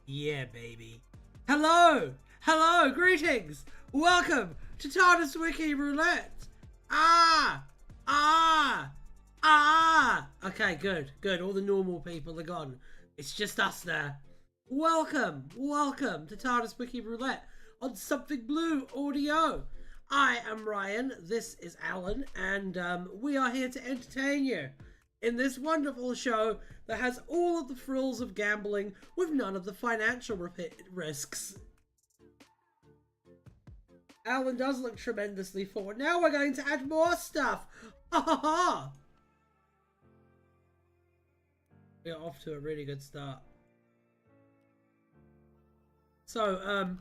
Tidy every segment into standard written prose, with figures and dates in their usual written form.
Yeah, baby. Hello! Hello! Greetings! Welcome to Tardis Wiki Roulette! Okay, good, good. All the normal people are gone. It's just us there. Welcome to Tardis Wiki Roulette on Something Blue Audio. I am Ryan, this is Alan, and we are here to entertain you in this wonderful show that has all of the thrills of gambling with none of the financial risks. Alan does look tremendously forward. Now we're going to add more stuff. Ha ha ha! We're off to a really good start. So,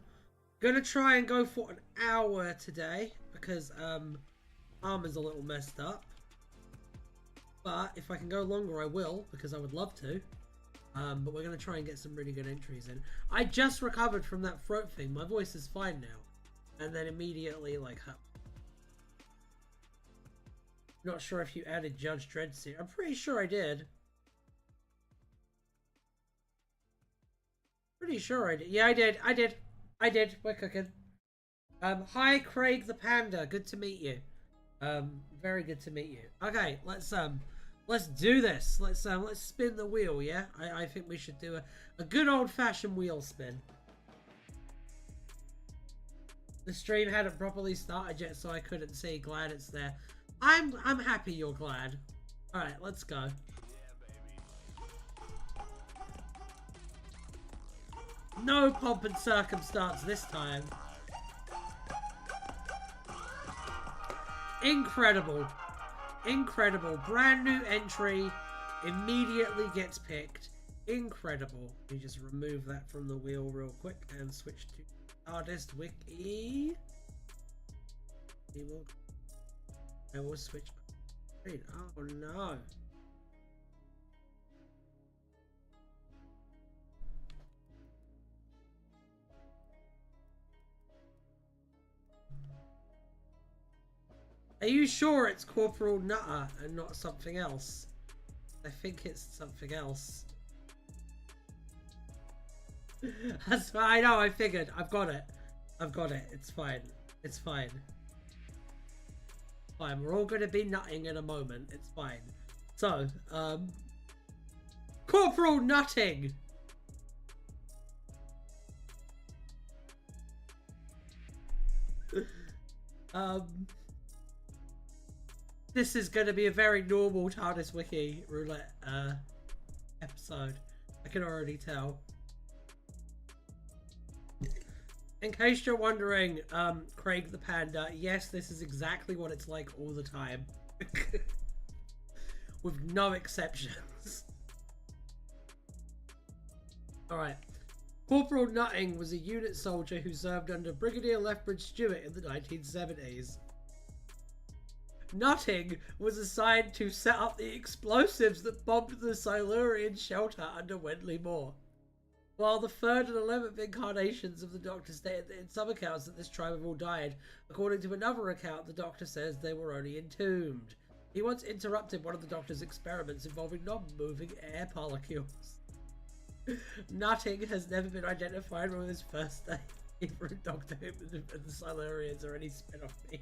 gonna try and go for an hour today because arm is a little messed up. But if I can go longer, I will, because I would love to. But we're going to try and get some really good entries in. I just recovered from that throat thing. My voice is fine now. And then immediately, like... Not sure if you added Judge Dredd here. I'm pretty sure I did. Pretty sure I did. Yeah, I did. We're cooking. Hi, Craig the Panda. Good to meet you. Very good to meet you. Okay, let's do this. Let's spin the wheel, yeah? I think we should do a good old-fashioned wheel spin. The stream hadn't properly started yet, so I couldn't see. Glad it's there. I'm happy you're glad. Alright, let's go. No pomp and circumstance this time. Incredible. Incredible. Brand new entry. Immediately gets picked. Incredible. We just remove that from the wheel real quick and switch to TardisWiki. I will switch. Oh no. Are you sure it's Corporal Nutter and not something else? I think it's something else. That's I know, I figured. I've got it. I've got it. It's fine. It's fine. Fine. We're all gonna be nutting in a moment. It's fine. So, Corporal Nutting! This is going to be a very normal TARDIS Wiki Roulette episode. I can already tell. In case you're wondering, Craig the Panda, yes, this is exactly what it's like all the time. With no exceptions. Alright. Corporal Nutting was a unit soldier who served under Brigadier Lethbridge Stewart in the 1970s. Nutting was assigned to set up the explosives that bombed the Silurian shelter under Wendley Moor. While the 3rd and 11th incarnations of the Doctor state in some accounts that this tribe have all died, according to another account, the Doctor says they were only entombed. He once interrupted one of the Doctor's experiments involving non-moving air molecules. Nutting has never been identified with his first name, either in Doctor Who and the Silurians or any spin-off theme.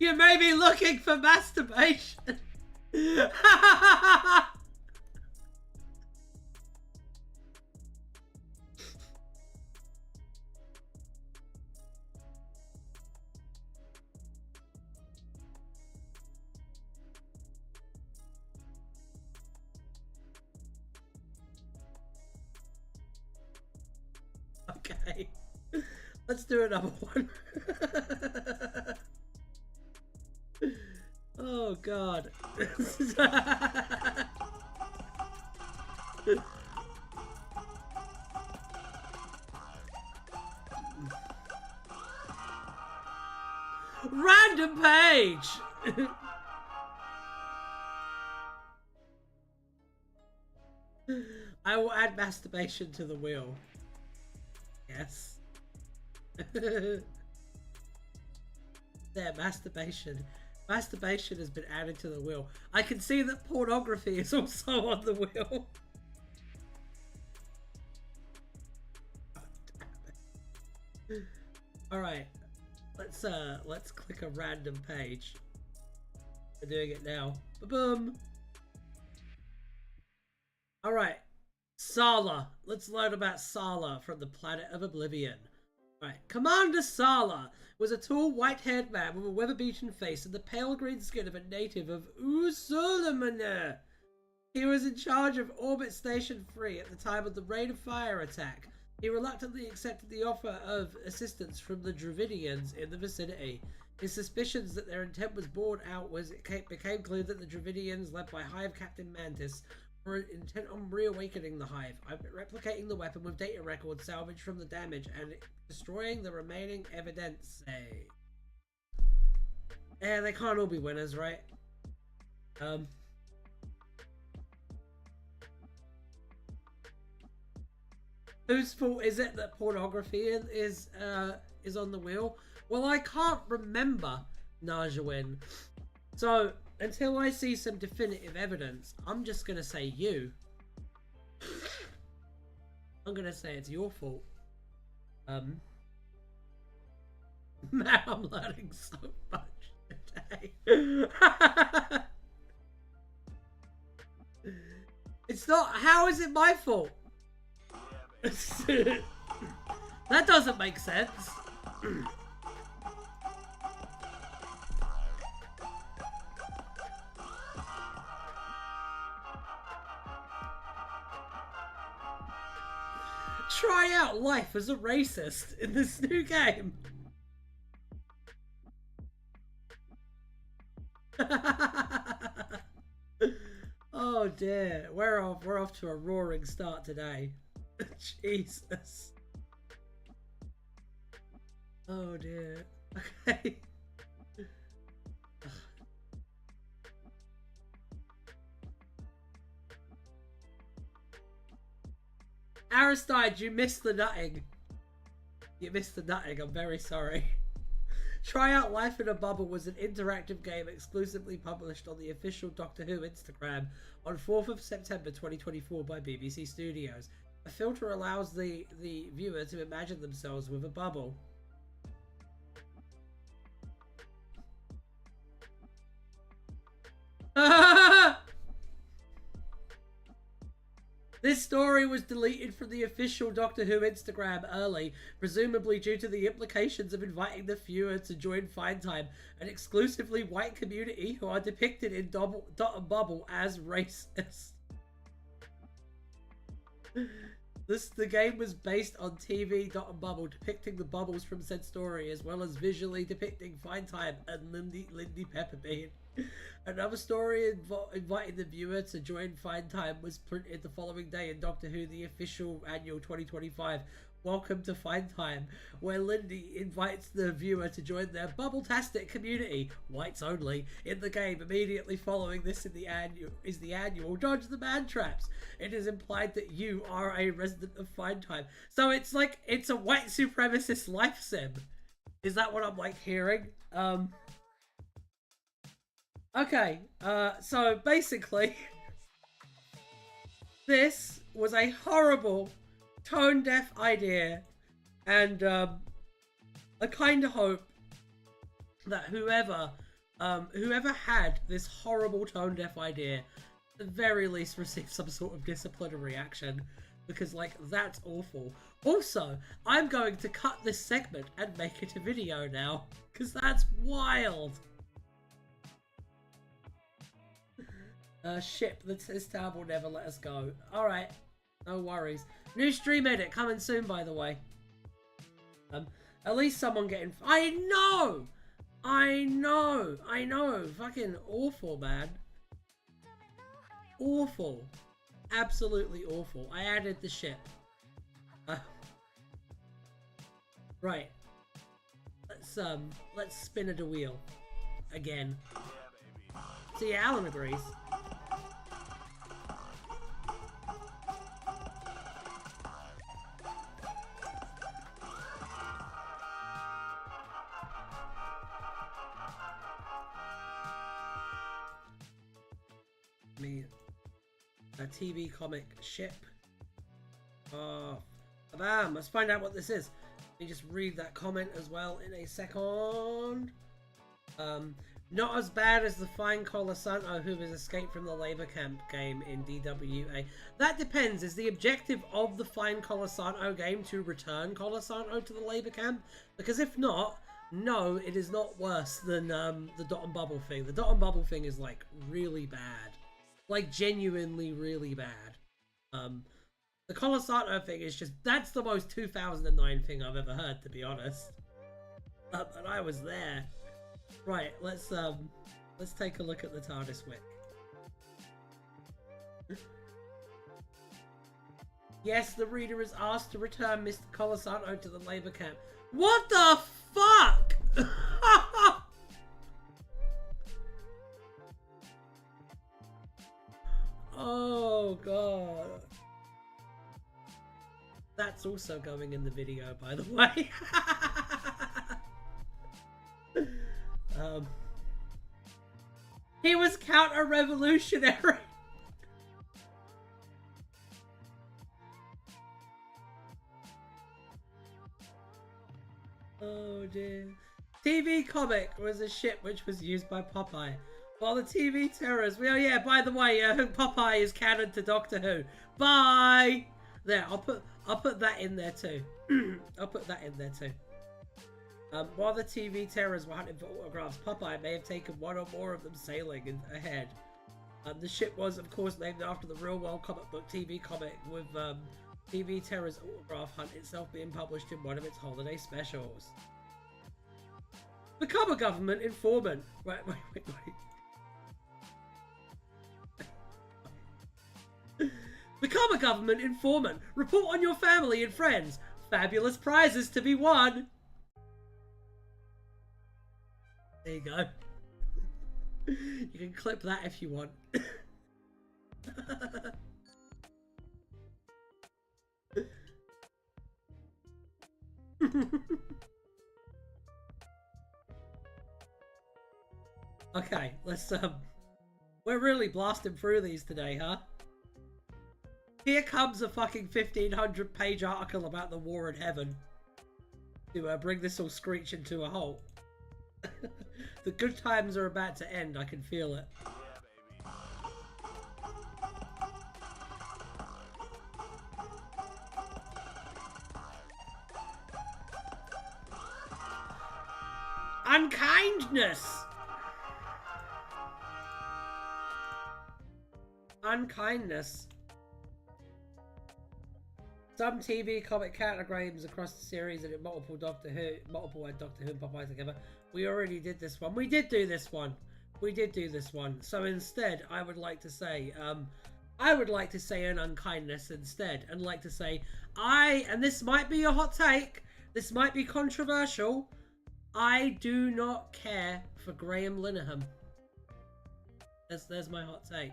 You may be looking for masturbation. Okay, let's do another one. Oh god. Random page. I will add masturbation to the wheel. Yes. There, masturbation. Masturbation has been added to the wheel. I can see that pornography is also on the wheel. Alright. Let's click a random page. We're doing it now. Ba-boom! Alright. Sala. Let's learn about Sala from the planet of Oblivion. Right. Commander Sala was a tall, white-haired man with a weather-beaten face and the pale green skin of a native of Usulamana. He was in charge of Orbit Station 3 at the time of the Rain of Fire attack. He reluctantly accepted the offer of assistance from the Dravidians in the vicinity. His suspicions that their intent was borne out as it became clear that the Dravidians, led by Hive Captain Mantis, were intent on reawakening the Hive, replicating the weapon with data records salvaged from the damage and destroying the remaining evidence. Yeah, they can't all be winners, right? Whose fault is it that pornography is on the wheel? Well, I can't remember, Najawin. So, until I see some definitive evidence, I'm just gonna say you. I'm gonna say it's your fault. Man, I'm learning so much today. It's not, how is it my fault? That doesn't make sense. Try out life as a racist in this new game. Oh dear, we're off to a roaring start today. Jesus. Oh dear. Okay. Aristide, you missed the nutting. You missed the nutting, I'm very sorry. Try Out Life in a Bubble was an interactive game exclusively published on the official Doctor Who Instagram on 4th of September 2024 by BBC Studios. A filter allows the viewer to imagine themselves with a bubble. This story was deleted from the official Doctor Who Instagram early, presumably due to the implications of inviting the viewer to join Find Time, an exclusively white community who are depicted in Dot and Bubble as racist. The game was based on TV Dot and Bubble, depicting the bubbles from said story, as well as visually depicting Find Time and Lindy Pepperbean. Another story inviting the viewer to join Find Time was printed the following day in Doctor Who The Official Annual 2025, Welcome to Find Time, where Lindy invites the viewer to join their bubble-tastic community, whites only, in the game. Immediately following this is the annual Dodge the Man Traps. It is implied that you are a resident of Find Time. So it's like, it's a white supremacist life sim. Is that what I'm like hearing? Okay, so basically, this was a horrible, tone-deaf idea, and I kind of hope that whoever had this horrible, tone-deaf idea, at the very least received some sort of disciplinary action, because, like, that's awful. Also, I'm going to cut this segment and make it a video now, because that's wild. Ship, this tab will never let us go. Alright, no worries. New stream edit coming soon, by the way. At least someone getting... I know! Fucking awful, man. Awful. Absolutely awful. I added the ship. Right. Let's spin it a wheel. Again. See, Alan agrees. a TV comic ship. Oh, bam! Let's find out what this is. Let me just read that comment as well in a second. Not as bad as the Fine Collar Santo who has escaped from the labor camp game in DWA. That depends. Is the objective of the Fine Collar Santo game to return Collar Santo to the labor camp? Because if not, no, it is not worse than the Dot and Bubble thing. The Dot and Bubble thing is like really bad. Like genuinely really bad. The Collar Santo thing is just, that's the most 2009 thing I've ever heard, to be honest. And I was there. Right, let's take a look at the TardisWiki. Yes, the reader is asked to return Mr. Colasanto to the labor camp. What the fuck? Oh god. That's also going in the video, by the way. He was counter-revolutionary. Oh dear. TV comic was a ship which was used by Popeye. While the TV terrors, well, yeah, by the way, Popeye is canon to Doctor Who. Bye. There, I'll put that in there too. I'll put that in there too. While the TV terrors were hunting for autographs, Popeye may have taken one or more of them sailing ahead. The ship was, of course, named after the real-world comic book TV comic, with TV terror's autograph hunt itself being published in one of its holiday specials. Become a government informant. Wait. Become a government informant. Report on your family and friends. Fabulous prizes to be won. There you go. You can clip that if you want. Okay, let's we're really blasting through these today, huh? Here comes a fucking 1500 page article about the war in heaven to bring this all screeching to a halt. The good times are about to end, I can feel it. Unkindness! Unkindness. Some TV comic countergrains across the series and in multiple Doctor Who and Popeye together. We already did this one. We did do this one. So instead, I would like to say an unkindness instead, and like to say, and this might be a hot take, this might be controversial, I do not care for Graham Linehan. There's my hot take.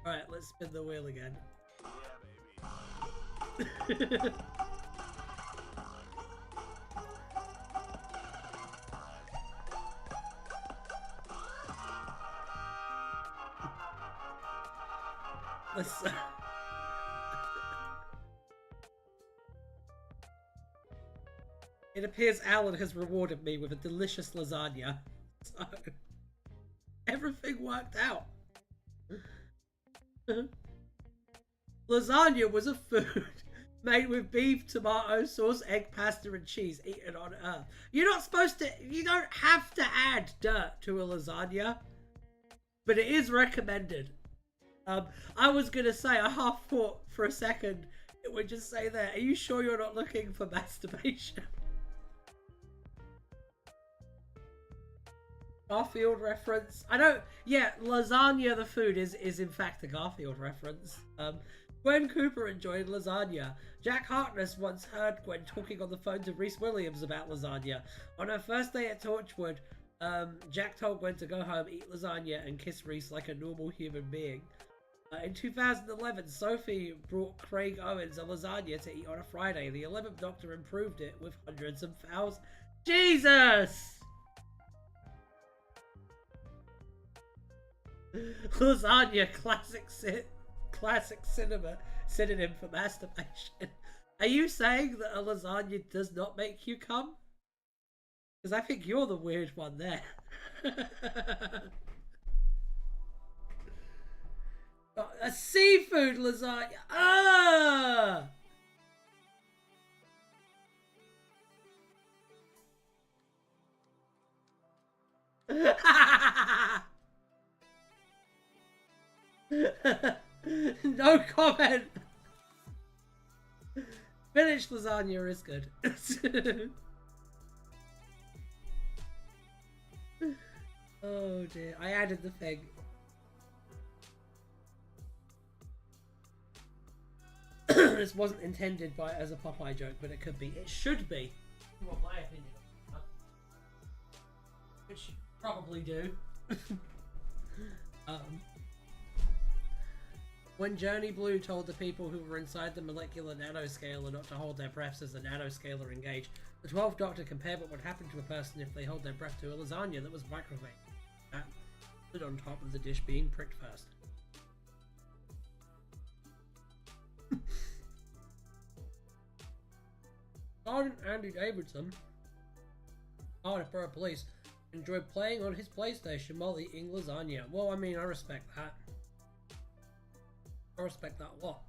Alright, let's spin the wheel again. Let's It appears Alan has rewarded me with a delicious lasagna, so everything worked out. Lasagna was a food made with beef, tomato sauce, egg, pasta, and cheese eaten on Earth. You're not supposed to, you don't have to add dirt to a lasagna, but it is recommended. I was going to say, I half thought for a second, it would just say there, are you sure you're not looking for masturbation? Garfield reference. I don't, yeah, lasagna the food is in fact a Garfield reference. Gwen Cooper enjoyed lasagna. Jack Harkness once heard Gwen talking on the phone to Rhys Williams about lasagna. On her first day at Torchwood, Jack told Gwen to go home, eat lasagna, and kiss Rhys like a normal human being. In 2011, Sophie brought Craig Owens a lasagna to eat on a Friday. The 11th Doctor improved it with hundreds of thousands. Jesus! Lasagna, classic cinema synonym for masturbation. Are you saying that a lasagna does not make you come? Because I think you're the weird one there. A seafood lasagna. Ah! No comment. Finished lasagna is good. Oh dear, I added the thing. This wasn't intended as a Popeye joke, but it could be. It should be. Well, my opinion. Which you probably do. When Journey Blue told the people who were inside the molecular nanoscaler not to hold their breaths as the nanoscaler engaged, the 12th Doctor compared what would happen to a person if they hold their breath to a lasagna that was microwaved. That stood on top of the dish being pricked first. Sergeant Andy Davidson, Borough Police, enjoyed playing on his PlayStation while eating lasagna. Well, I mean, I respect that. I respect that a lot.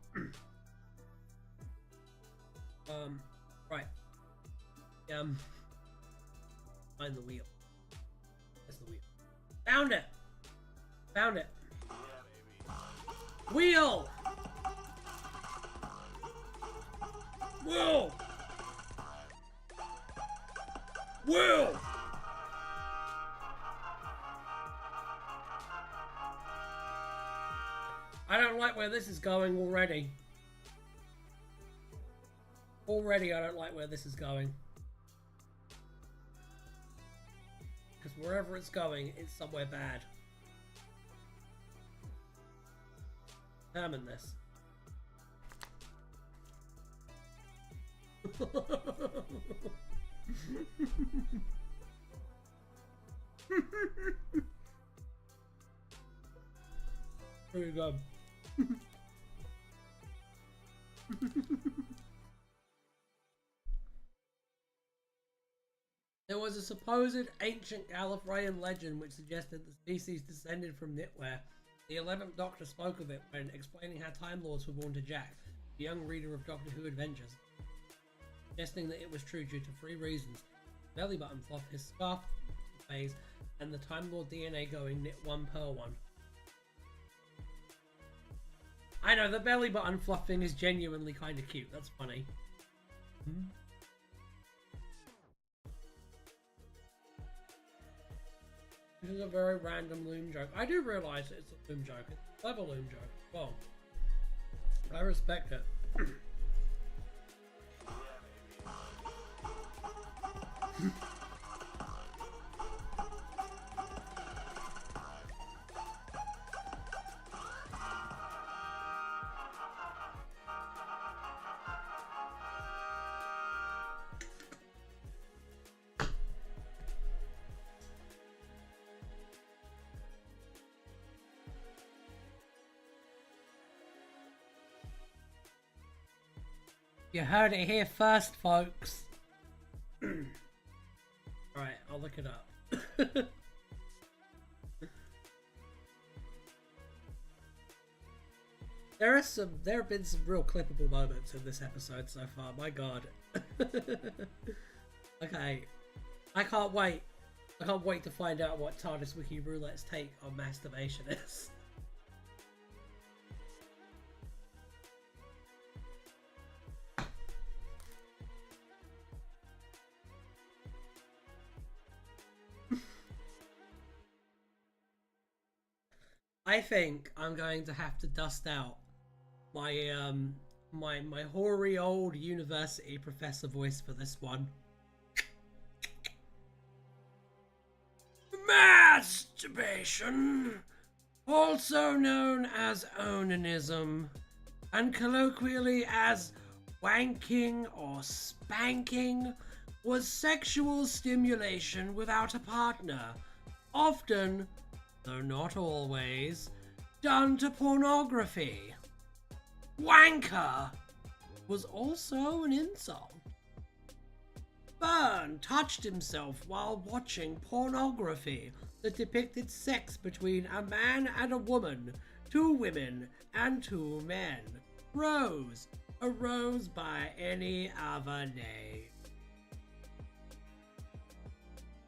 Right. Find the wheel. That's the wheel. Found it! Found it. Wheel! Wheel! Wheel! I don't like where this is going already. Already I don't like where this is going. Because wherever it's going, it's somewhere bad. Determine this. Here you go. There was a supposed ancient Gallifreyan legend which suggested the species descended from knitwear. The 11th Doctor spoke of it when explaining how Time Lords were born to Jack, the young reader of Doctor Who Adventures, suggesting that it was true due to 3 reasons: belly button fluff, his scarf phase, and the Time Lord DNA going knit one per one. I know, the belly button fluff thing is genuinely kind of cute. That's funny. This is a very random loom joke. I do realise it's a loom joke. It's a clever loom joke. Well, I respect it. You heard it here first, folks. Alright, I'll look it up. There have been some real clippable moments in this episode so far, my god. Okay. I can't wait. I can't wait to find out what TardisWiki Wiki Roulette's take on masturbation is. I think I'm going to have to dust out my my hoary old university professor voice for this one. Masturbation, also known as onanism, and colloquially as wanking or spanking, was sexual stimulation without a partner, often though not always, done to pornography. Wanker was also an insult. Byrne touched himself while watching pornography that depicted sex between a man and a woman, 2 women and 2 men. Rose, a rose by any other name.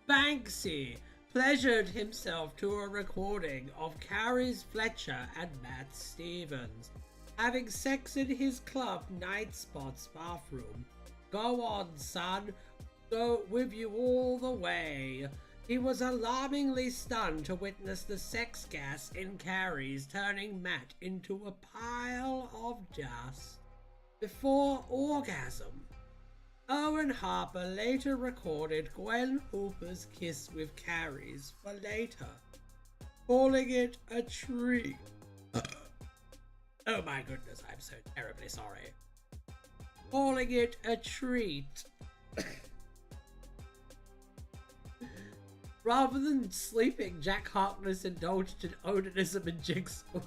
Banksy pleasured himself to a recording of Carrie Fletcher and Matt Stevens having sex in his club Night Spot's bathroom. Go on, son. Go with you all the way. He was alarmingly stunned to witness the sex gas in Carrie's turning Matt into a pile of dust. Before orgasm, Owen Harper later recorded Gwen Hooper's kiss with Carrie's for later, calling it a treat. Oh my goodness, I'm so terribly sorry. Calling it a treat. Rather than sleeping, Jack Harkness indulged in onanism and jigsaw.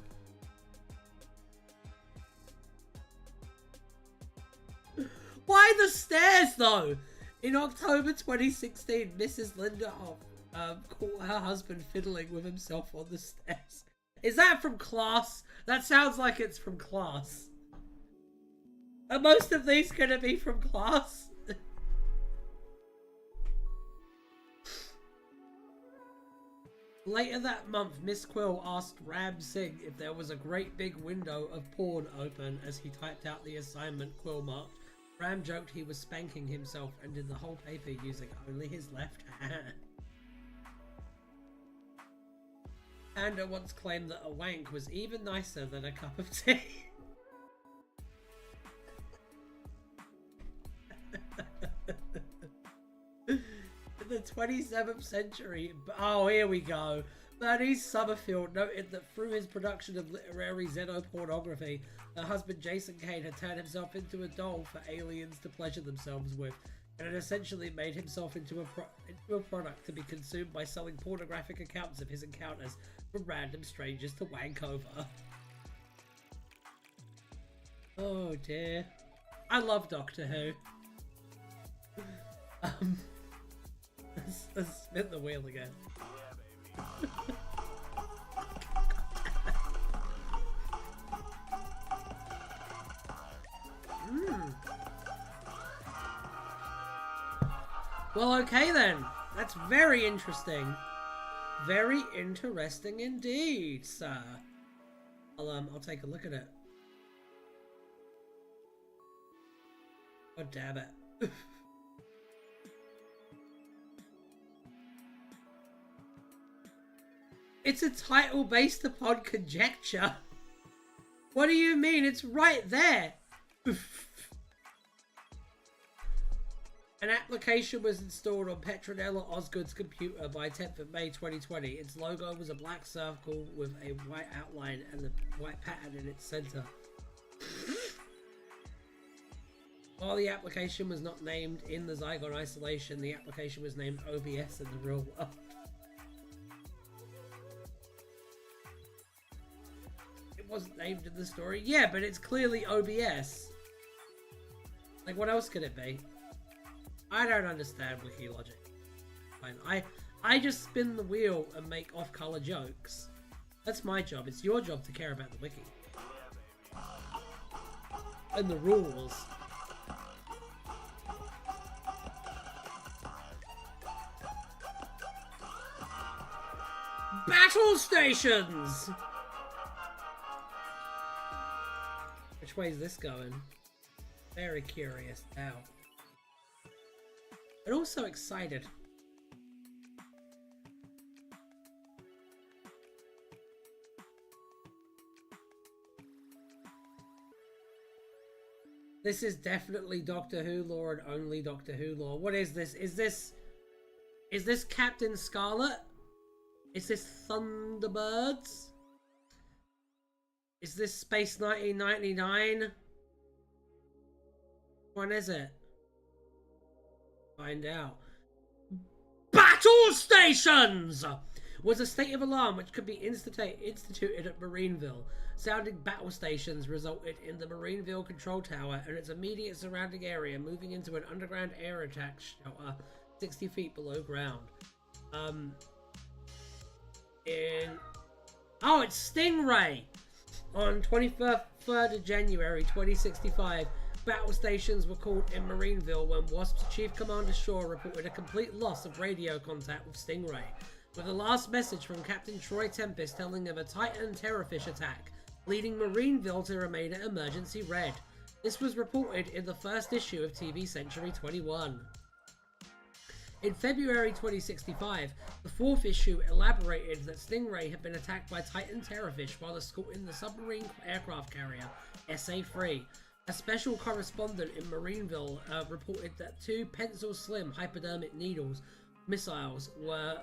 Why the stairs, though? In October 2016, Mrs. Linda caught her husband fiddling with himself on the stairs. Is that from Class? That sounds like it's from Class. Are most of these gonna be from Class? Later that month, Miss Quill asked Ram Singh if there was a great big window of porn open as he typed out the assignment Quill marked. Ram joked he was spanking himself and did the whole paper using only his left hand. Panda once claimed that a wank was even nicer than a cup of tea. In the 27th century, oh here we go, Bernice Summerfield noted that through his production of literary xenopornography, her husband Jason Kane had turned himself into a doll for aliens to pleasure themselves with, and had essentially made himself into a product to be consumed by selling pornographic accounts of his encounters from random strangers to wank over. Oh dear. I love Doctor Who. Let's spin the wheel again. Well, okay then. That's very interesting. Very interesting indeed, sir. I'll take a look at it. Oh damn it. It's a title based upon conjecture. What do you mean? It's right there. An application was installed on Petronella Osgood's computer by 10th of May 2020. Its logo was a black circle with a white outline and a white pattern in its center. While the application was not named in the Zygon isolation, the application was named OBS in the real world. It wasn't named in the story. Yeah, but it's clearly OBS. Like, what else could it be? I don't understand wiki logic. Fine. I just spin the wheel and make off-color jokes. That's my job. It's your job to care about the wiki. And the rules. Battle stations! Which way is this going? Very curious now. But also excited. This is definitely Doctor Who lore and only Doctor Who lore. What is this? Is this Captain Scarlet? Is this Thunderbirds? Is this Space 1999? When is it? Find out. Battle stations! was a state of alarm which could be instituted at Marineville. Sounding battle stations resulted in the Marineville control tower and its immediate surrounding area moving into an underground air attack shelter 60 feet below ground. It's Stingray! On 23rd of January 2065, battle stations were called in Marineville when WASP's Chief Commander Shaw reported a complete loss of radio contact with Stingray, with the last message from Captain Troy Tempest telling of a Titan terrorfish attack, leading Marineville to remain at emergency red. This was reported in the first issue of TV Century 21. In February 2065, the fourth issue elaborated that Stingray had been attacked by Titan terrorfish while escorting the submarine aircraft carrier SA-3. A special correspondent in Marineville reported that 2 pencil slim hypodermic needles missiles were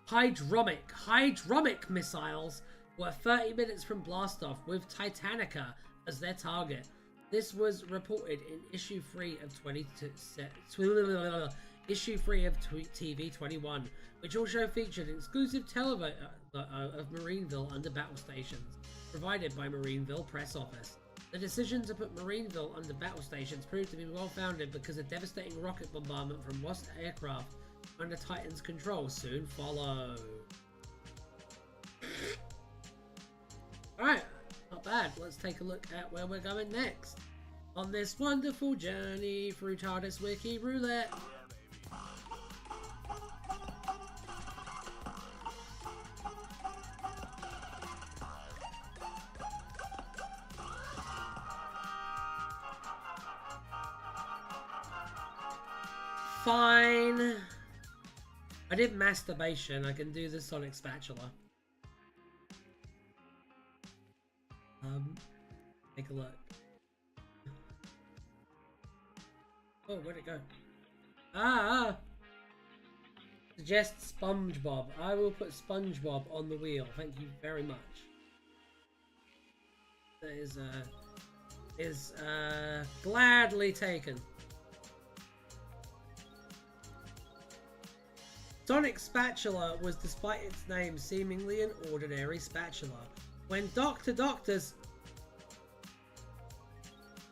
hydromic missiles were 30 minutes from blastoff with Titanica as their target. This was reported in issue 3 of TV 21, which also featured exclusive televote of Marineville under battle stations, provided by Marineville Press Office. The decision to put Marineville under battle stations proved to be well founded because a devastating rocket bombardment from WASP aircraft under Titan's control soon followed. Alright, not bad. Let's take a look at where we're going next on this wonderful journey through Tardis Wiki Roulette. Fine. I did masturbation. I can do the sonic spatula. Take a look. Oh, where'd it go? Suggest SpongeBob. I will put SpongeBob on the wheel. Thank you very much. That is gladly taken. Sonic Spatula was, despite its name, seemingly an ordinary spatula. When Doctor's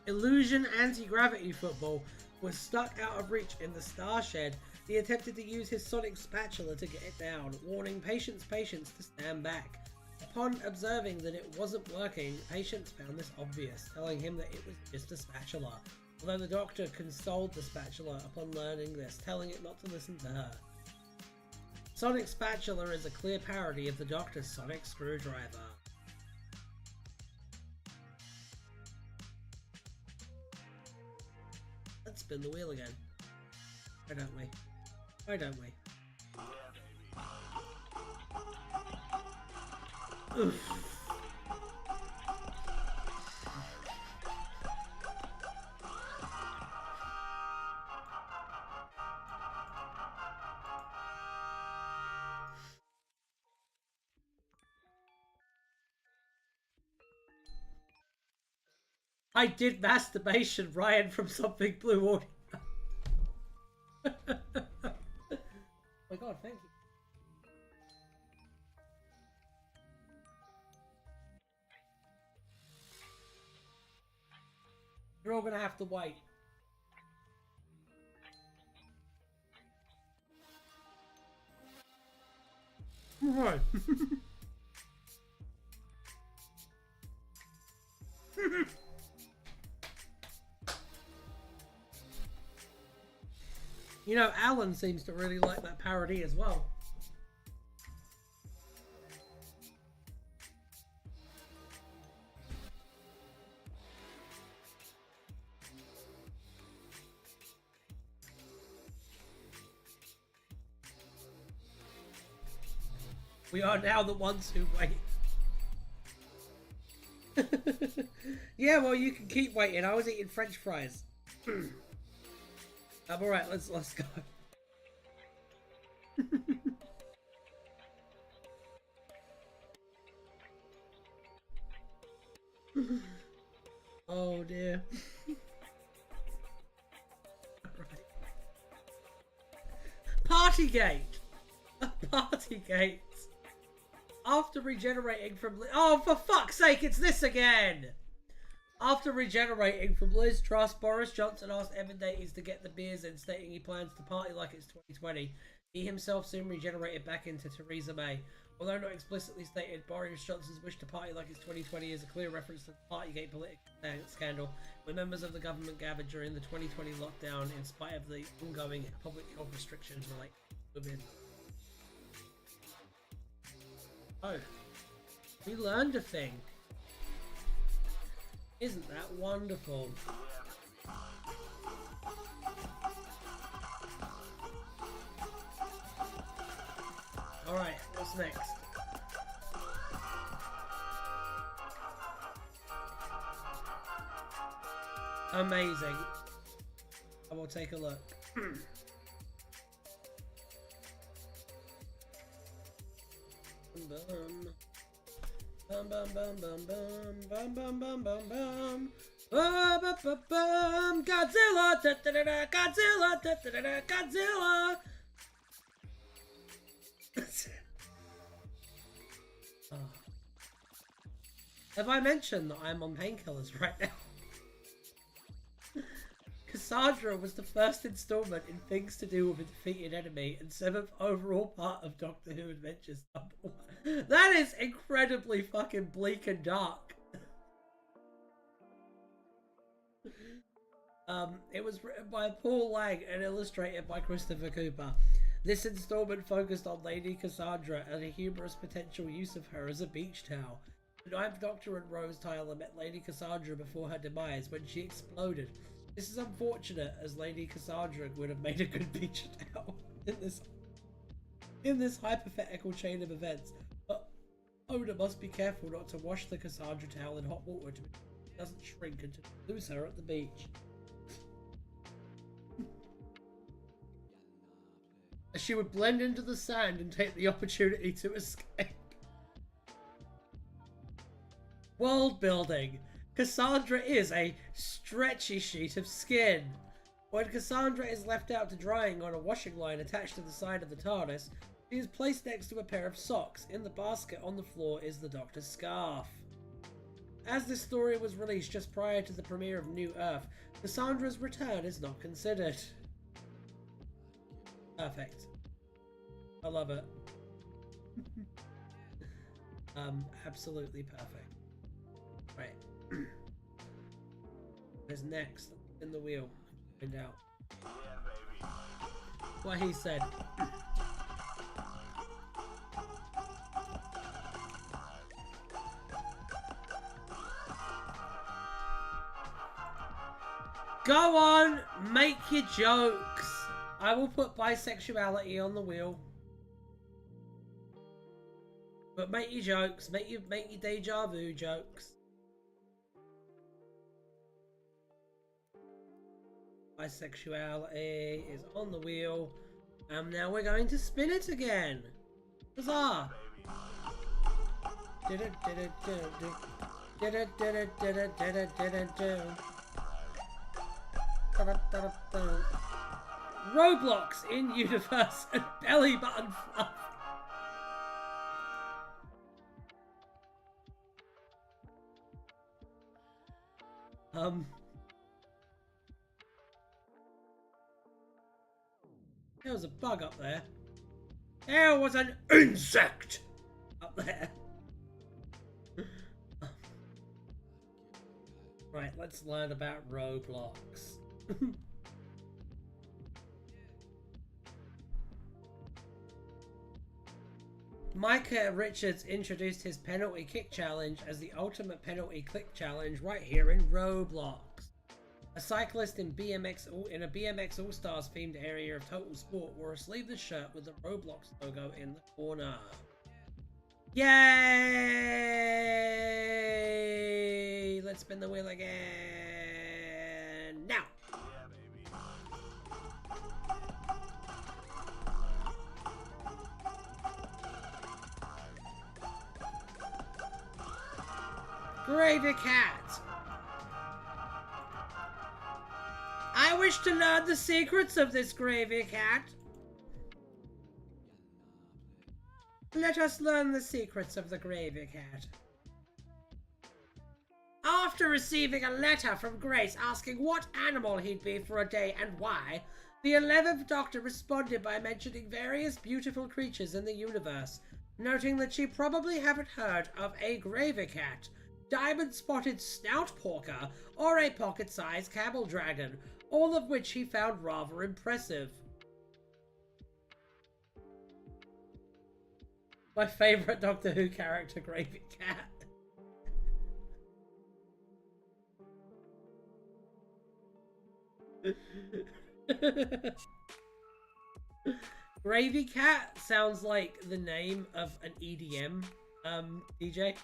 illusion anti-gravity football was stuck out of reach in the star shed, he attempted to use his Sonic Spatula to get it down, warning Patience to stand back. Upon observing that it wasn't working, Patience found this obvious, telling him that it was just a spatula, although the Doctor consoled the spatula upon learning this, telling it not to listen to her. Sonic Spatula is a clear parody of the Doctor's Sonic Screwdriver. Let's spin the wheel again. Why don't we? Why don't we? Oof. I did masturbation, Ryan from Something Blue Audio. Oh my god, thank you. You're all gonna have to wait. Right. You know, Alan seems to really like that parody as well. We are now the ones who wait. Yeah, well, you can keep waiting. I was eating French fries. I'm alright, let's go. Oh dear. Partygate! party gates. After regenerating from... Oh, for fuck's sake, it's this again! After regenerating from Liz Truss, Boris Johnson asked Evan Davies to get the beers in, stating he plans to party like it's 2020. He himself soon regenerated back into Theresa May. Although not explicitly stated, Boris Johnson's wish to party like it's 2020 is a clear reference to the Partygate political scandal, when members of the government gathered during the 2020 lockdown in spite of the ongoing public health restrictions related to Whovian. Oh, we learned a thing. Isn't that wonderful? Alright, what's next? Amazing. I will take a look. Bum bum bum bum bum bum bum bum bum bum. Godzilla! Da, da, da, da, Godzilla! Da, da, da, da, Godzilla! Oh. Have I mentioned that I'm on painkillers right now? Cassandra was the first installment in Things to Do with a Defeated Enemy and 7th overall part of Doctor Who Adventures #1. That is incredibly fucking bleak and dark. It was written by Paul Lang and illustrated by Christopher Cooper. This installment focused on Lady Cassandra and a humorous potential use of her as a beach towel. The 9th Doctor and Rose Tyler met Lady Cassandra before her demise when she exploded. This is unfortunate, as Lady Cassandra would have made a good beach towel in this hypothetical chain of events. But Oda must be careful not to wash the Cassandra towel in hot water to it doesn't shrink and to lose her at the beach. She would blend into the sand and take the opportunity to escape. World building. Cassandra is a stretchy sheet of skin. When Cassandra is left out to drying on a washing line attached to the side of the TARDIS, she is placed next to a pair of socks. In the basket on the floor is the Doctor's scarf. As this story was released just prior to the premiere of New Earth, Cassandra's return is not considered. Perfect. I love it. Absolutely perfect. Right. Where's next? In the wheel. Find out. What he said. Go on, make your jokes. I will put bisexuality on the wheel. But make your jokes, make your deja vu jokes. Bisexuality is on the wheel. And now we're going to spin it again. Huzzah! Roblox in universe and belly button fluff. There was a bug up there. There was an insect up there. Right, let's learn about Roblox. Micah Richards introduced his penalty kick challenge as the ultimate penalty click challenge right here in Roblox. A cyclist in a BMX All-Stars themed area of Total Sport wore a sleeveless shirt with the Roblox logo in the corner. Yay! Let's spin the wheel again. Now! Gravy Cat! I wish to learn the secrets of this Gravy Cat. Let us learn the secrets of the Gravy Cat. After receiving a letter from Grace asking what animal he'd be for a day and why, the 11th Doctor responded by mentioning various beautiful creatures in the universe, noting that she probably haven't heard of a Gravy Cat, diamond-spotted snout porker, or a pocket-sized camel dragon, all of which he found rather impressive. My favourite Doctor Who character, Gravy Cat. Gravy Cat sounds like the name of an EDM DJ.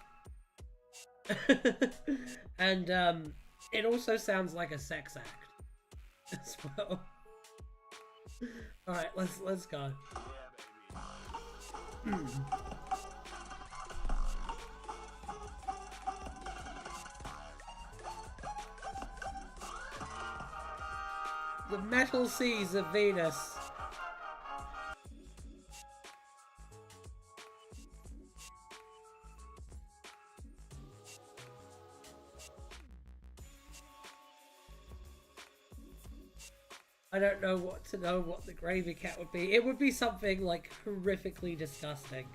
And it also sounds like a sex act as well. Alright, let's go. The metal seas of Venus. I don't know what the Gravy Cat would be. It would be something like horrifically disgusting.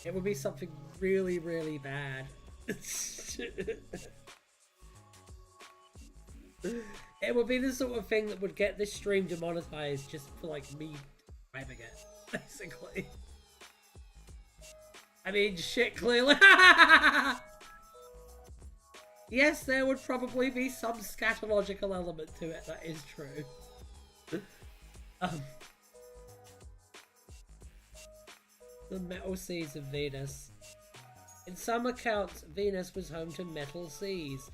It would be something really, really bad. It would be the sort of thing that would get this stream demonetized just for like me describing it, basically. I mean, shit, clearly. Yes, there would probably be some scatological element to it, that is true. The metal seas of Venus. In some accounts, Venus was home to metal seas.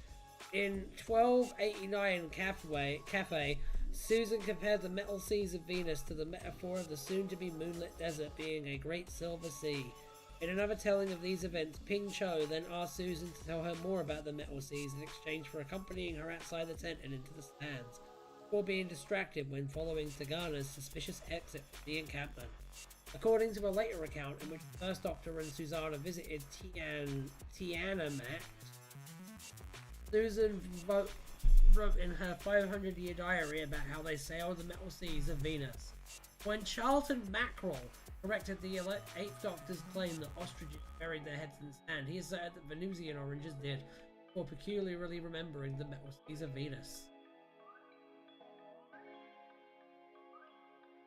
In 1289 Cafe, Susan compared the metal seas of Venus to the metaphor of the soon-to-be moonlit desert being a great silver sea. In another telling of these events, Ping Cho then asked Susan to tell her more about the metal seas in exchange for accompanying her outside the tent and into the stands, before being distracted when following Tagana's suspicious exit from the encampment. According to a later account in which the First Doctor and Susanna visited Tiamat, Susan wrote in her 500-year diary about how they sailed the metal seas of Venus. When Charlton Mackerel corrected the 8th Doctor's claim that ostriches buried their heads in the sand, he asserted that Venusian oranges did, for peculiarly remembering the metal seas of Venus.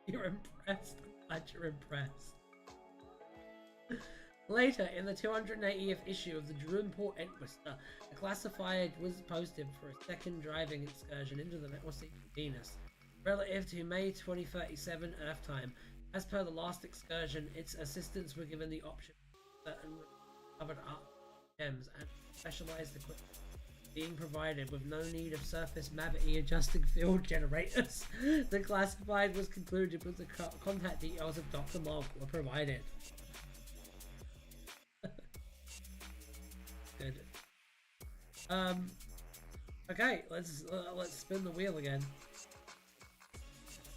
You're impressed? I'm glad you're impressed. Later, in the 280th issue of the Drumport Entwister, a classified was posted for a second driving excursion into the metal sea of Venus, relative to May 2037 Earth time. As per the last excursion, its assistants were given the option of certain covered art gems and specialized equipment being provided with no need of surface gravity adjusting field generators. The classified was concluded with the contact details of Dr. Mark were provided. Good. Okay, let's spin the wheel again.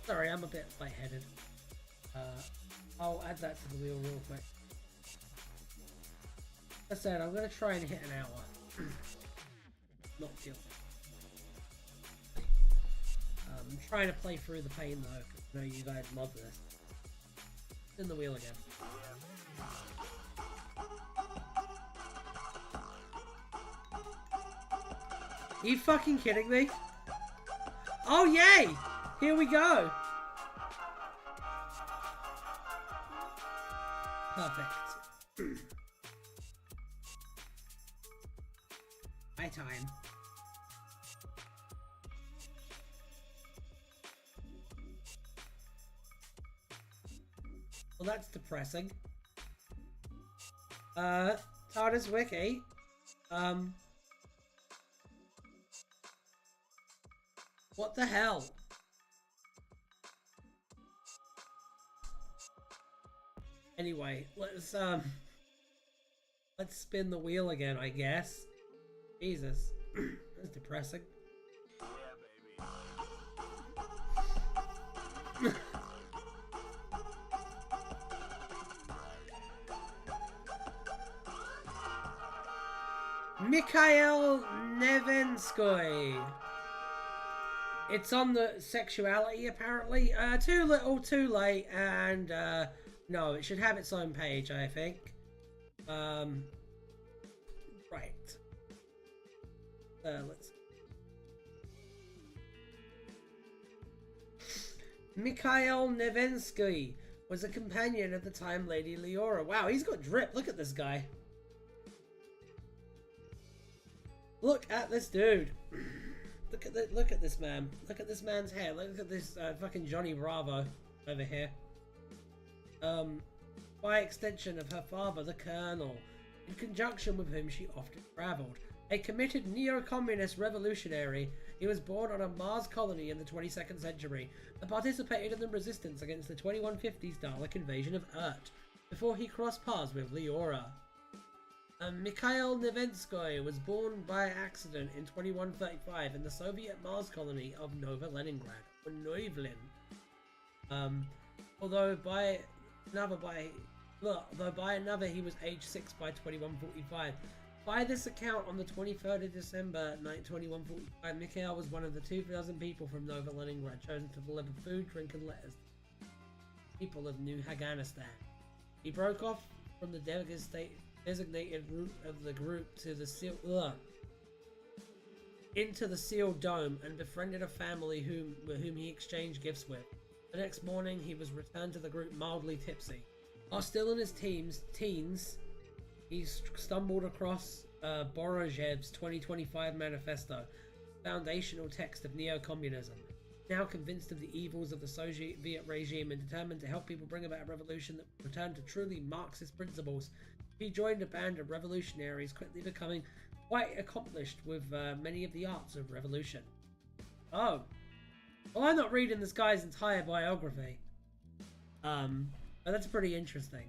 Sorry, I'm a bit lightheaded. I'll add that to the wheel real quick. As I said, I'm gonna try and hit an hour. Not guilty. I'm trying to play through the pain though, because I know you guys love this. Spin the wheel again. Are you fucking kidding me? Oh yay! Here we go! Perfect. My time. Well, that's depressing. Tardis Wiki. What the hell? Anyway, let's spin the wheel again, I guess. Jesus. That's depressing. Mikhail Nevenskoy. It's on the sexuality, apparently. Too little, too late, and no, it should have its own page, I think. Right. Let's. Mikhail Nevensky was a companion at the time Lady Leora. Wow, he's got drip. Look at this guy. Look at this dude. Look at this man. Look at this man's hair. Look at this fucking Johnny Bravo over here. By extension of her father, the Colonel, in conjunction with whom she often travelled. A committed neo-communist revolutionary, he was born on a Mars colony in the 22nd century and participated in the resistance against the 2150s Dalek invasion of Earth before he crossed paths with Leora. Mikhail Nevenskoy was born by accident in 2135 in the Soviet Mars colony of Nova Leningrad, or Neuvlin. Though by another he was age 6 by 2145. By this account, on the 23rd of December 2145, Mikhail was one of the 2,000 people from Nova Leningrad chosen to deliver food, drink and letters to the people of New Afghanistan. He broke off from the designated route of the group to the into the sealed dome and befriended a family whom he exchanged gifts with. The next morning, he was returned to the group mildly tipsy. While still in his teens, he stumbled across Borojev's 2025 manifesto, foundational text of neo-communism. Now convinced of the evils of the Soviet regime and determined to help people bring about a revolution that would return to truly Marxist principles, he joined a band of revolutionaries, quickly becoming quite accomplished with many of the arts of revolution. Oh. Well, I'm not reading this guy's entire biography. But that's pretty interesting.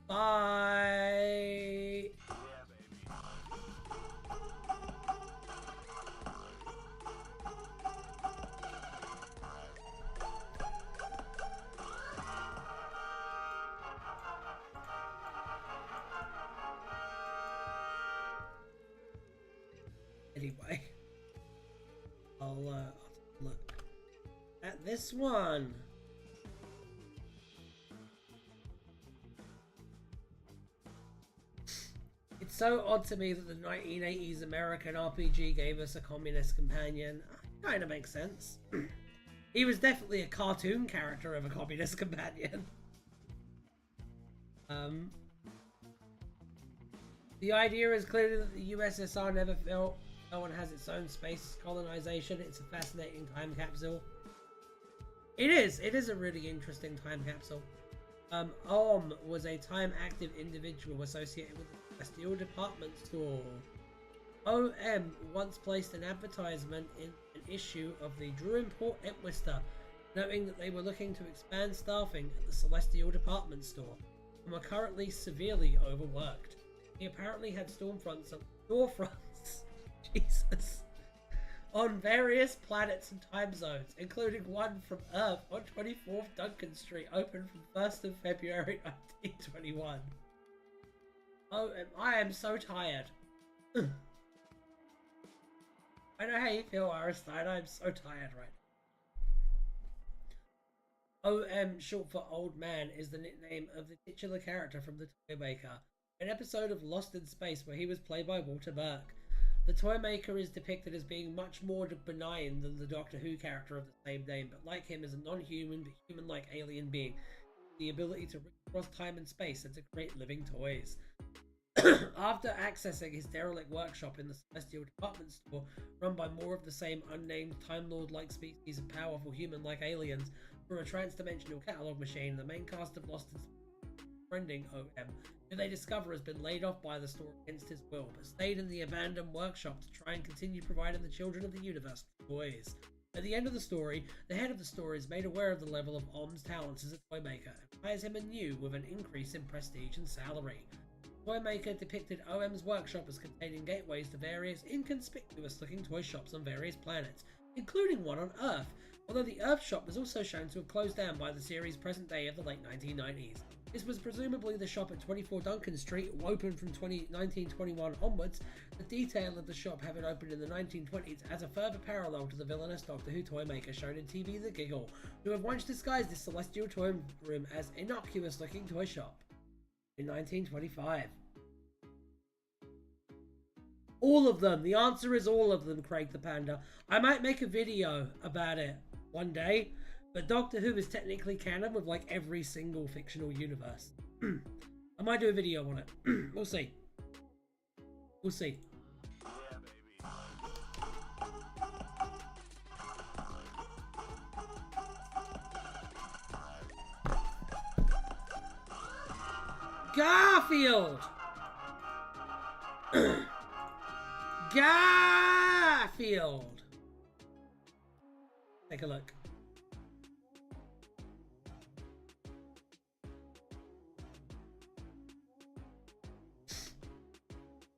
Bye! Anyway, I'll look at this one. It's so odd to me that the 1980s American RPG gave us a communist companion. Kind of makes sense. He was definitely a cartoon character of a communist companion. The idea is clearly that the USSR never felt no one has its own space colonization. It's a fascinating time capsule. It is a really interesting time capsule. Om was a time-active individual associated with the Steel department store. OM once placed an advertisement in an issue of the Drew Import Entwister, noting that they were looking to expand staffing at the Celestial department store and were currently severely overworked. He apparently had storefronts Jesus, on various planets and time zones, including one from Earth on 24th Duncan Street, open from 1st of February 1921. Oh, I am so tired. I know how you feel, Aristide. I'm so tired right now. OM, short for Old Man, is the nickname of the titular character from The Toy Maker, an episode of Lost in Space where he was played by Walter Burke. The Toy Maker is depicted as being much more benign than the Doctor Who character of the same name, but like him is a non-human but human-like alien being, with the ability to reach across time and space and to create living toys. After accessing his derelict workshop in the Celestial department store, run by more of the same unnamed Time Lord-like species of powerful human-like aliens, through a trans-dimensional catalogue machine, the main cast of Lost in Space, befriending OM, who they discover has been laid off by the store against his will, but stayed in the abandoned workshop to try and continue providing the children of the universe toys. At the end of the story, the head of the store is made aware of the level of Om's talents as a toy maker, and hires him anew with an increase in prestige and salary. The Toy Maker depicted OM's workshop as containing gateways to various inconspicuous-looking toy shops on various planets, including one on Earth, although the Earth shop was also shown to have closed down by the series' present day of the late 1990s. This was presumably the shop at 24 Duncan Street, open from 1921 onwards, the detail of the shop having opened in the 1920s as a further parallel to the villainous Doctor Who toy maker shown in TV The Giggle, who have once disguised this celestial toy room as innocuous looking toy shop. In 1925. All of them. The answer is all of them, Craig the Panda. I might make a video about it one day, but Doctor Who is technically canon with like every single fictional universe. I might do a video on it. We'll see. We'll see. Garfield! Garfield! Take a look.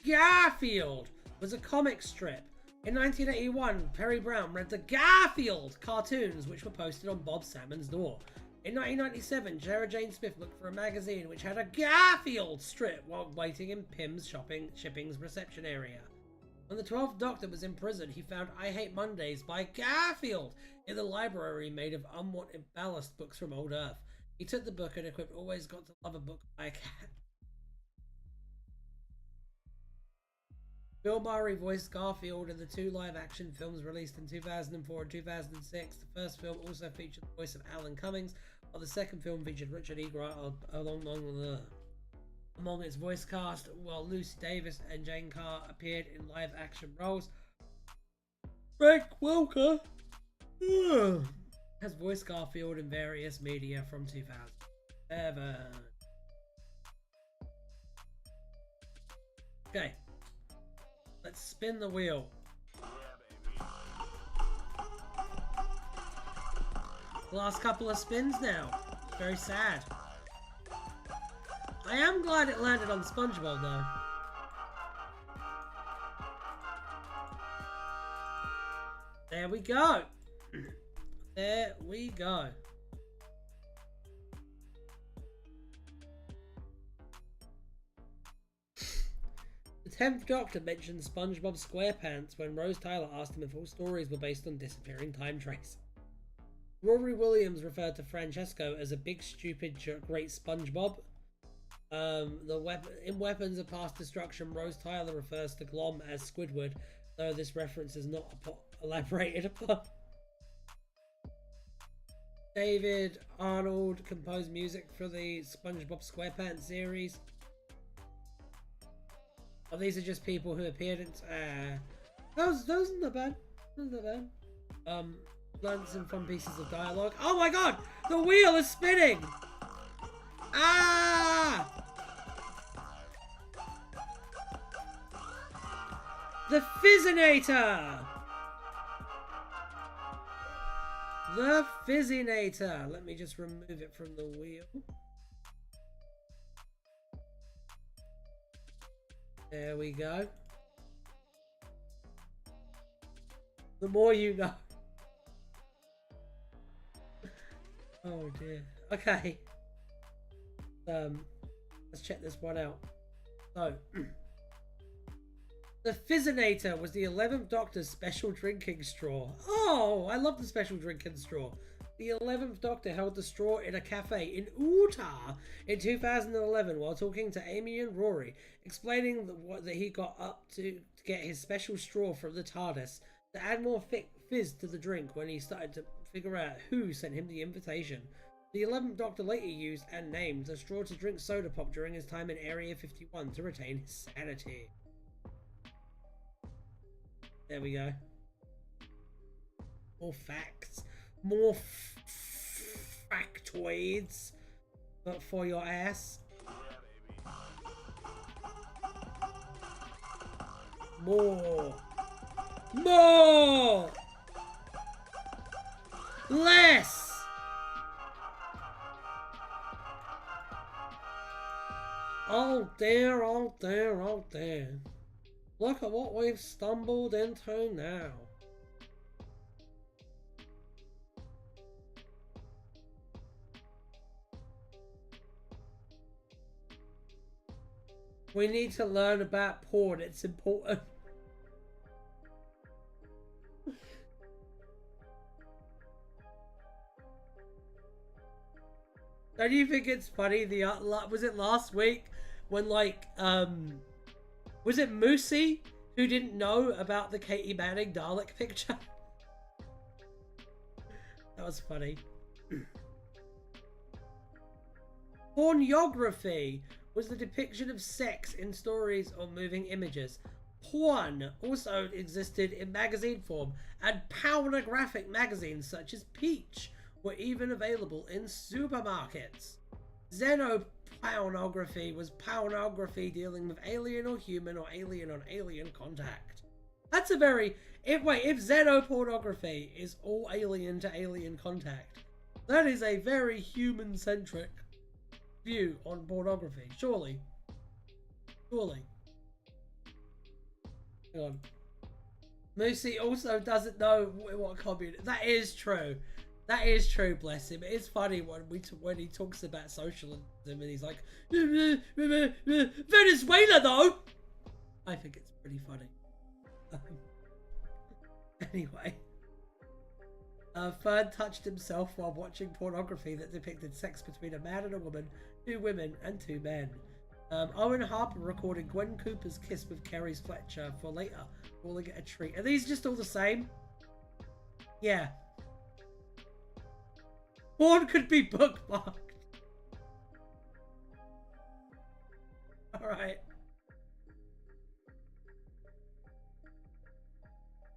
Garfield was a comic strip. In 1981, Perry Brown read the Garfield cartoons, which were posted on Bob Salmon's door. In 1997, Sarah Jane Smith looked for a magazine which had a Garfield strip while waiting in Pym's shipping's reception area. When the 12th Doctor was in prison, he found I Hate Mondays by Garfield in the library made of unwanted ballast books from old Earth. He took the book and equipped Always Got to Love a Book by a Cat. Bill Murray voiced Garfield in the 2 live-action films released in 2004 and 2006. The first film also featured the voice of Alan Cummings, while the second film featured Richard E. Grant among its voice cast, while Lucy Davis and Jane Carr appeared in live-action roles. Frank Welker has voiced Garfield in various media from 2007. Okay. Let's spin the wheel. Last couple of spins now. Very sad. I am glad it landed on SpongeBob though. There we go. There we go. The 10th Doctor mentioned SpongeBob SquarePants when Rose Tyler asked him if all stories were based on disappearing time trace. Rory Williams referred to Francesco as a big, stupid, great SpongeBob. In Weapons of Past Destruction, Rose Tyler refers to Glom as Squidward, though this reference is not elaborated upon. David Arnold composed music for the SpongeBob SquarePants series. Oh, these are just people who appeared in... those aren't that bad. Those aren't that bad. Learned some fun pieces of dialogue. Oh my god! The wheel is spinning! Ah! The Fizzinator! The Fizzinator! Let me just remove it from the wheel. There we go. The more you know. Oh dear. Okay. Let's check this one out. So, the Fizzinator was the 11th Doctor's special drinking straw. Oh, I love the special drinking straw. The 11th Doctor held the straw in a cafe in Utah in 2011 while talking to Amy and Rory, explaining that he got up to get his special straw from the TARDIS to add more fizz to the drink when he started to figure out who sent him the invitation. The 11th Doctor later used and named the straw to drink soda pop during his time in Area 51 to retain his sanity. There we go. More facts. More factoids. But for your ass. More. More. Less. Oh dear, oh dear, oh dear. Look at what we've stumbled into now. We need to learn about porn. It's important. Don't you think it's funny? Was it last week when like was it Moosey who didn't know about the Katie Manning Dalek picture? That was funny. Pornography was the depiction of sex in stories or moving images. Porn also existed in magazine form, and pornographic magazines such as Peach were even available in supermarkets. Xenopornography was pornography dealing with alien or human or alien on alien contact. That's a very... if xenopornography is all alien to alien contact, that is a very human-centric view on pornography. Surely. Hang on. Moosey also doesn't know what communism... That is true. That is true, bless him. It's funny when he talks about socialism and he's like, Venezuela though! I think it's pretty funny. Anyway. Fern touched himself while watching pornography that depicted sex between a man and a woman, 2 women and 2 men. Owen Harper recorded Gwen Cooper's kiss with Kerry Fletcher for later, calling it a treat. Are these just all the same? Yeah. Porn could be bookmarked. Alright.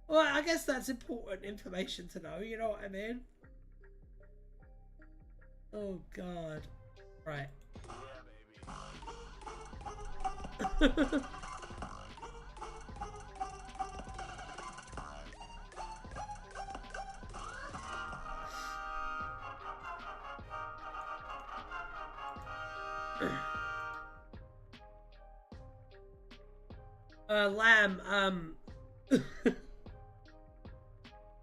Well, I guess that's important information to know, you know what I mean? Oh, God. Right. Yeah, baby. Lamb,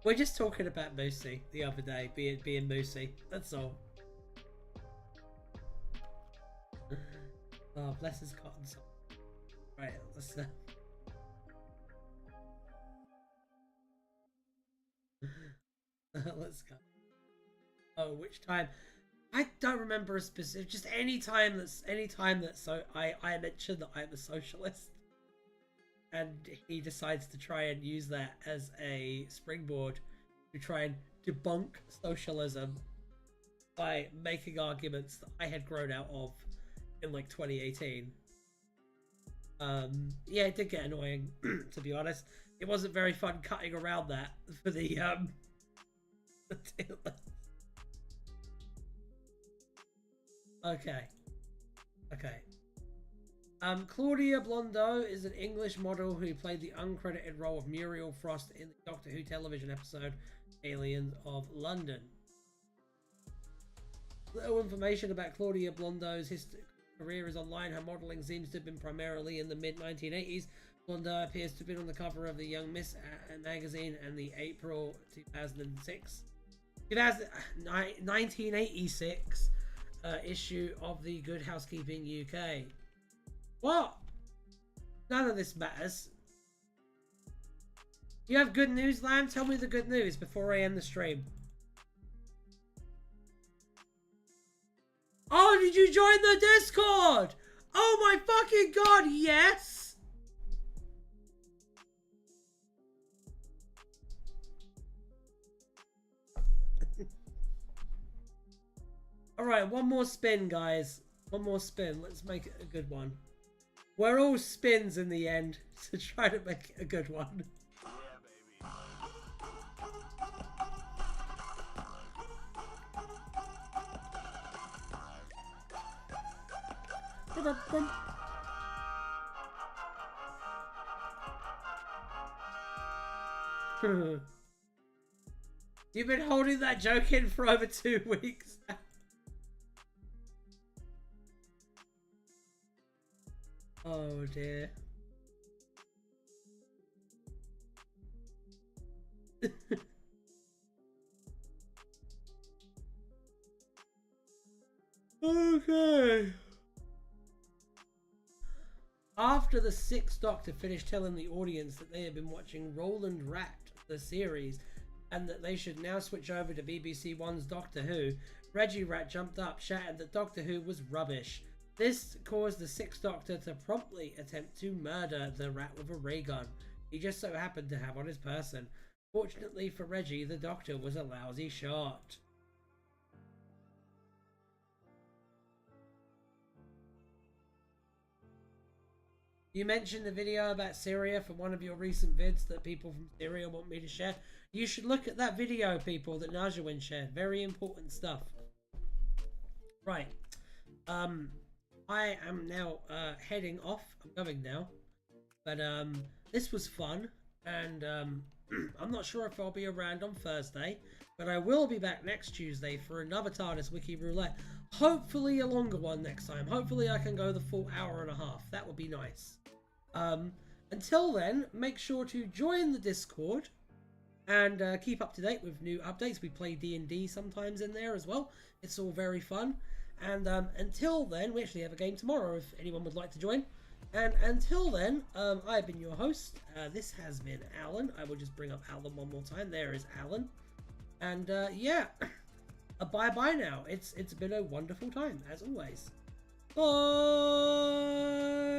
we're just talking about Moosey the other day, being Moosey. That's all. Oh, bless his cotton soul. Right, let's let's go. Oh, which time? I don't remember a specific. Just any time that so I mentioned that I'm a socialist, and he decides to try and use that as a springboard to try and debunk socialism by making arguments that I had grown out of in like 2018. Yeah, it did get annoying, to be honest. It wasn't very fun cutting around that for the Okay. Claudia Blondeau is an English model who played the uncredited role of Muriel Frost in the Doctor Who television episode Aliens of London. Little information about Claudia Blondeau's career is online. Her modelling seems to have been primarily in the mid-1980s. Blondeau appears to have been on the cover of the Young Miss magazine and the April 1986 issue of the Good Housekeeping UK. What? None of this matters. You have good news, Lamb? Tell me the good news before I end the stream. Oh, did you join the Discord? Oh my fucking god, yes! Alright, one more spin, guys. One more spin. Let's make it a good one. We're all spins in the end, so try to make it a good one. Yeah, baby. You've been holding that joke in for over 2 weeks now. Oh dear. Okay. after the Sixth Doctor finished telling the audience that they had been watching Roland Rat, the series, and that they should now switch over to BBC One's Doctor Who, Reggie Rat jumped up, shouting that Doctor Who was rubbish. This caused the Sixth Doctor to promptly attempt to murder the rat with a ray gun he just so happened to have on his person. Fortunately for Reggie, the Doctor was a lousy shot. You mentioned the video about Syria from one of your recent vids that people from Syria want me to share. You should look at that video, people, that Najawin shared. Very important stuff. Right. I am now heading off. I'm going now. But this was fun. And I'm not sure if I'll be around on Thursday. But I will be back next Tuesday for another Tardis Wiki Roulette. Hopefully a longer one next time. Hopefully I can go the full hour and a half. That would be nice. Until then, make sure to join the Discord and keep up to date with new updates. We play D&D sometimes in there as well. It's all very fun. And until then, we actually have a game tomorrow if anyone would like to join. And until then, I've been your host. This has been Alan. I will just bring up Alan one more time. There is Alan. And yeah, bye-bye now. It's been a wonderful time, as always. Bye!